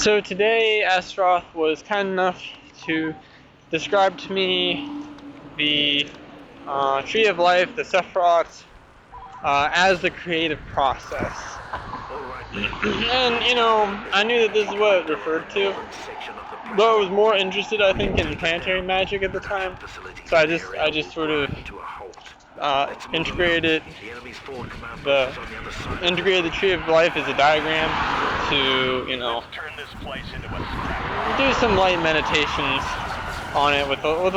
So today, Astaroth was kind enough to describe to me the Tree of Life, the Sephirot, as the creative process. And, I knew that this is what it referred to, but I was more interested, I think, in planetary magic at the time. So I just sort of integrated the Tree of Life as a diagram to, do some light meditations on it with a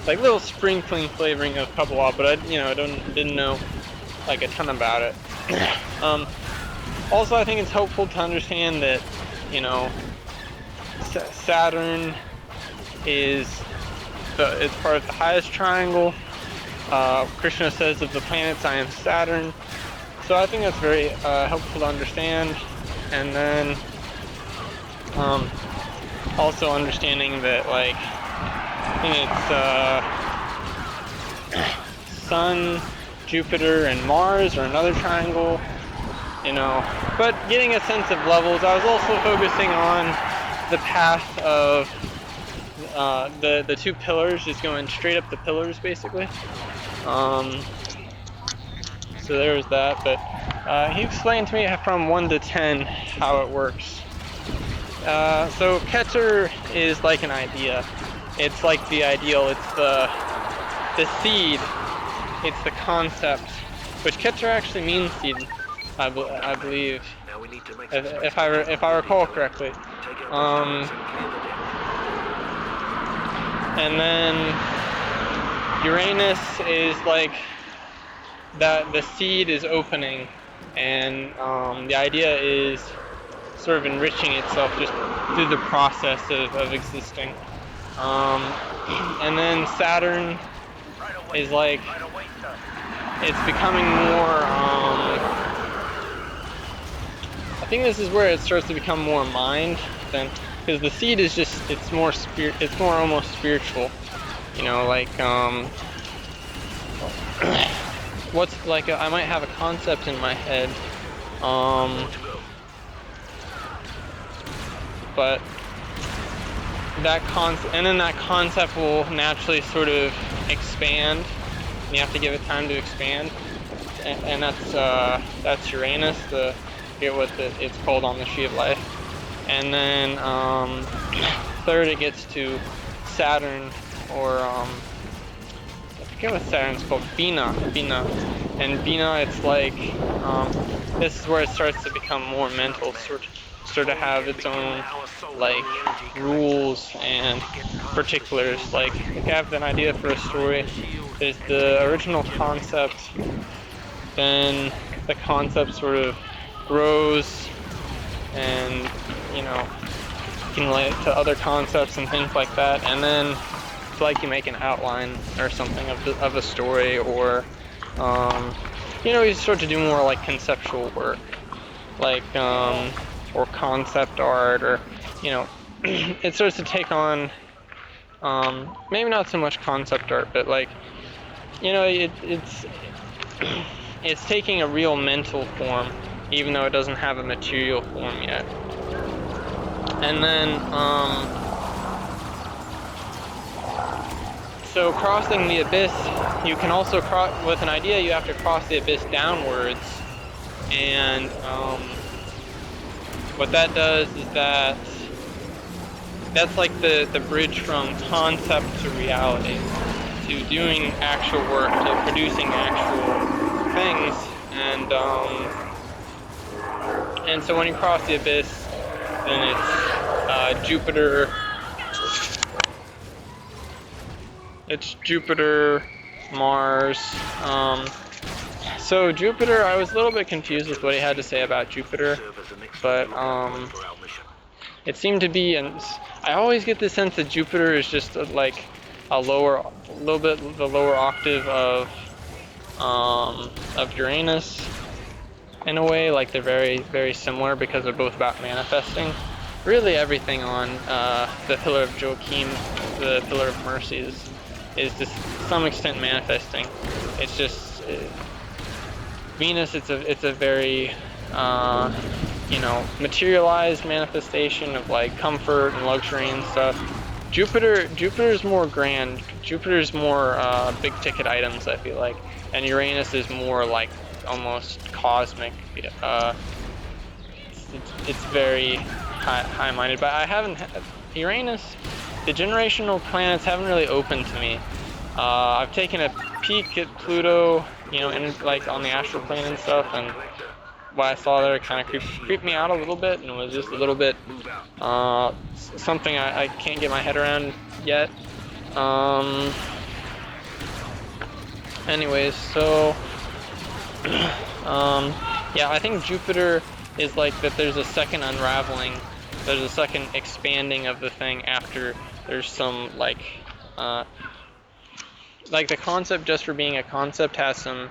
little sprinkling flavoring of Kabbalah, but I didn't know like a ton about it. Also, I think it's helpful to understand that Saturn is it's part of the highest triangle. Krishna says of the planets, I am Saturn. So I think that's very helpful to understand. And then also understanding that, I think it's Sun, Jupiter, and Mars are another triangle, but getting a sense of levels. I was also focusing on the path of the two pillars, just going straight up the pillars, basically. So there was that, but he explained to me from 1 to 10 how it works. So Keter is like an idea. It's like the ideal. It's the seed. It's the concept, which Keter actually means seed, I believe, if I recall correctly. And then Uranus is like that the seed is opening, and the idea is sort of enriching itself just through the process of existing. And then Saturn is like it's becoming more. I think this is where it starts to become more mind than, because the seed is just it's more almost spiritual. What's I might have a concept in my head, but that concept will naturally sort of expand, and you have to give it time to expand, and that's Uranus. I forget what it's called on the Tree of Life. And then third it gets to Saturn, or I forget what Saturn's called, Bina, and Bina, it's like this is where it starts to become more mental, sort of have its own rules and particulars. Like if you have an idea for a story, there's the original concept, then the concept sort of grows, and you can relate it to other concepts and things like that, and then it's like you make an outline or something of a story, or you start to do more like conceptual work, or concept art, or it starts to take on maybe not so much concept art, but it's taking a real mental form, even though it doesn't have a material form yet. And then so crossing the abyss, you can also with an idea you have to cross the abyss downwards, and what that does is that's like the bridge from concept to reality, to doing actual work, to producing actual things, and so when you cross the abyss, then it's Jupiter. It's Jupiter, Mars. So Jupiter, I was a little bit confused with what he had to say about Jupiter, but it seemed to be, and I always get the sense that Jupiter is just the lower octave of Uranus, in a way. Like they're very, very similar, because they're both about manifesting. Really, everything on the Pillar of Joachim, the Pillar of Mercy, is to some extent manifesting. It's just Venus. It's a very you know, materialized manifestation of like comfort and luxury and stuff. Jupiter's more grand. Jupiter's more big ticket items, I feel like, and Uranus is more like almost cosmic. It's very high-minded, but I haven't Uranus. The generational planets haven't really opened to me. I've taken a peek at Pluto, you know, in, like on the astral plane and stuff, and what I saw there kind of creeped me out a little bit, and it was just a little bit something I can't get my head around yet. Anyways, so yeah, I think Jupiter is like that. There's a second unraveling, there's a second expanding of the thing after there's some like the concept, just for being a concept, has some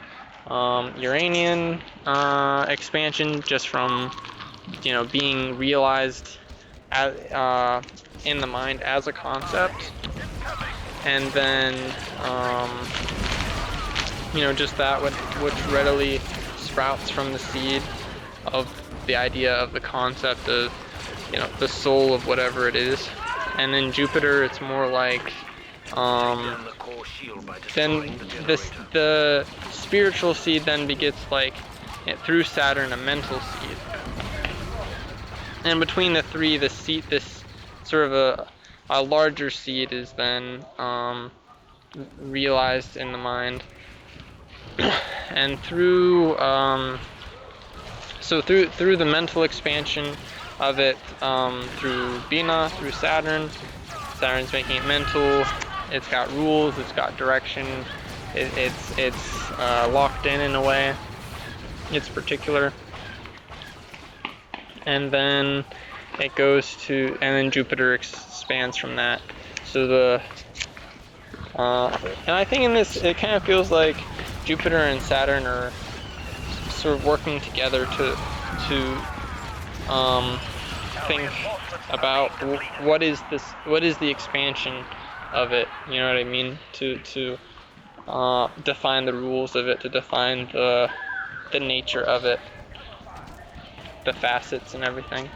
Uranian expansion just from, you know, being realized as, in the mind as a concept, and then you know, just that which readily sprouts from the seed of the idea of the concept of, you know, the soul of whatever it is. And then Jupiter, it's more like then the spiritual seed then begets, like, through Saturn, a mental seed. And between the three, the seed, this sort of a larger seed is then realized in the mind. And through so through the mental expansion of it, through Bina, through Saturn. Saturn's making it mental. It's got rules. It's got direction. It's locked in a way. It's particular. And then it goes to, and then Jupiter expands from that. So the and I think in this, it kind of feels like Jupiter and Saturn are sort of working together to think about what is the expansion of it, you know what I mean, to define the rules of it, to define the nature of it, the facets and everything.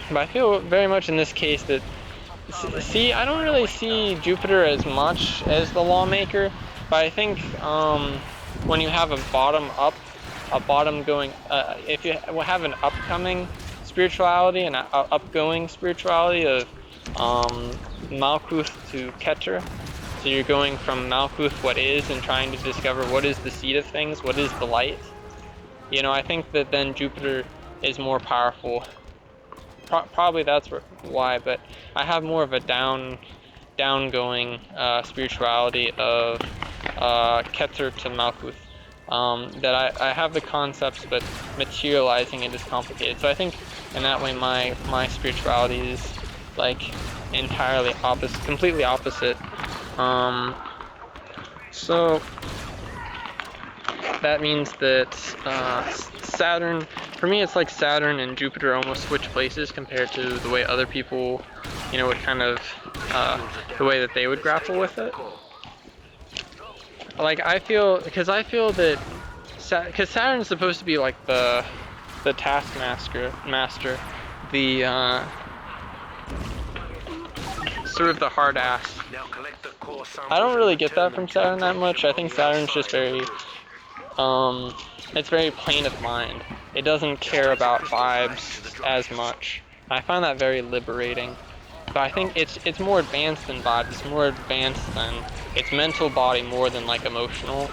But I feel very much in this case that, see, I don't really see Jupiter as much as the lawmaker, but I think when you have a bottom going, if you have an upcoming spirituality and an upgoing spirituality of Malkuth to Keter, so you're going from Malkuth, what is, and trying to discover what is the seed of things, what is the light. You know, I think that then Jupiter is more powerful. Probably that's why, but I have more of a downgoing spirituality of Keter to Malkuth. That I have the concepts, but materializing it is complicated. So I think in that way my spirituality is like entirely opposite, completely opposite. So that means that Saturn, for me, it's like Saturn and Jupiter almost switch places compared to the way other people, you know, would kind of, the way that they would grapple with it. Like, I feel that, because Saturn's supposed to be like the taskmaster, the, sort of the hard ass. I don't really get that from Saturn that much. I think Saturn's just very, it's very plain of mind. It doesn't care about vibes as much. I find that very liberating. But I think it's more advanced than vibes. It's more advanced than its mental body, more than like emotional,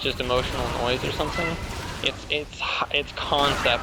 just emotional noise or something. It's concept